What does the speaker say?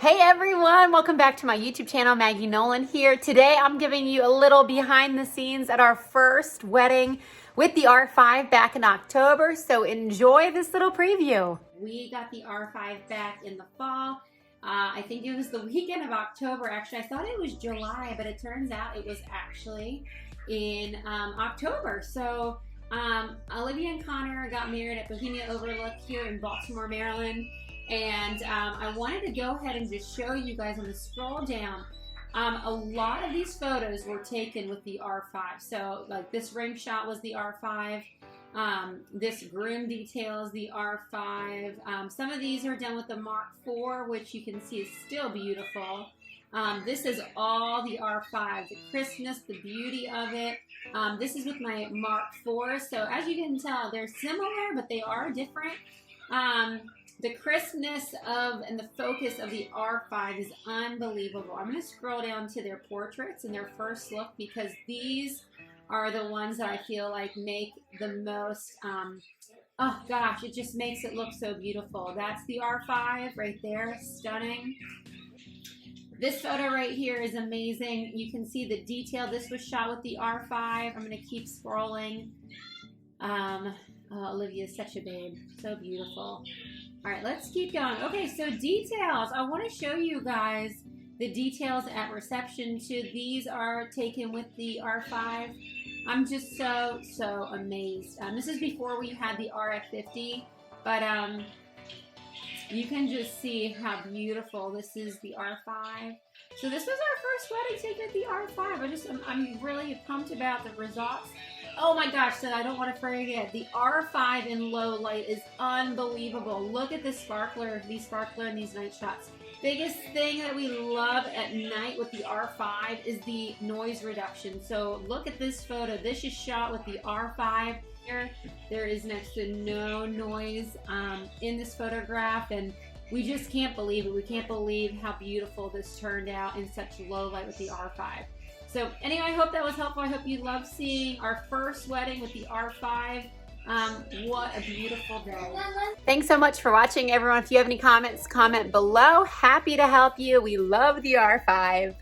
Hey everyone, welcome back to my YouTube channel. Maggie Nolan here. Today I'm giving you a little behind the scenes at our first wedding with the R5 back in October, so enjoy this little preview. We got the R5 back in the fall. I think it was the weekend of October. Actually, I thought it was July, but it turns out it was actually in October. So Olivia and Connor got married at Bohemia Overlook here in Baltimore, Maryland. And I wanted to go ahead and just show you guys on the scroll down. A lot of these photos were taken with the R5. So like this ring shot was the R5. This groom detail is the R5. Some of these are done with the Mark IV, which you can see is still beautiful. This is all the R5, the crispness, the beauty of it. This is with my Mark IV. So as you can tell, they're similar, but they are different. The crispness of and the focus of the R5 is unbelievable. I'm going to scroll down to their portraits and their first look because these are the ones that I feel like make the most, oh gosh, it just makes it look so beautiful. That's the R5 right there, stunning. This photo right here is amazing. You can see the detail. This was shot with the R5. I'm going to keep scrolling. Oh, Olivia is such a babe, so beautiful. All right, let's keep going. Okay, so details. I want to show you guys the details at reception too. These are taken with the R5. I'm just so amazed. This is before we had the RF50, but you can just see how beautiful this is, the R5. So this was our first wedding taken with the R5. I'm really pumped about the results. Oh my gosh, so I don't want to forget, the R5 in low light is unbelievable. Look at this sparkler, these sparkler and these night shots. Biggest thing that we love at night with the R5 is the noise reduction. So look at this photo. This is shot with the R5. There is next to no noise in this photograph, and we just can't believe it. We can't believe how beautiful this turned out in such low light with the R5. So anyway, I hope that was helpful. I hope you loved seeing our first wedding with the R5. What a beautiful day. Thanks so much for watching, everyone. If you have any comments, comment below. Happy to help you. We love the R5.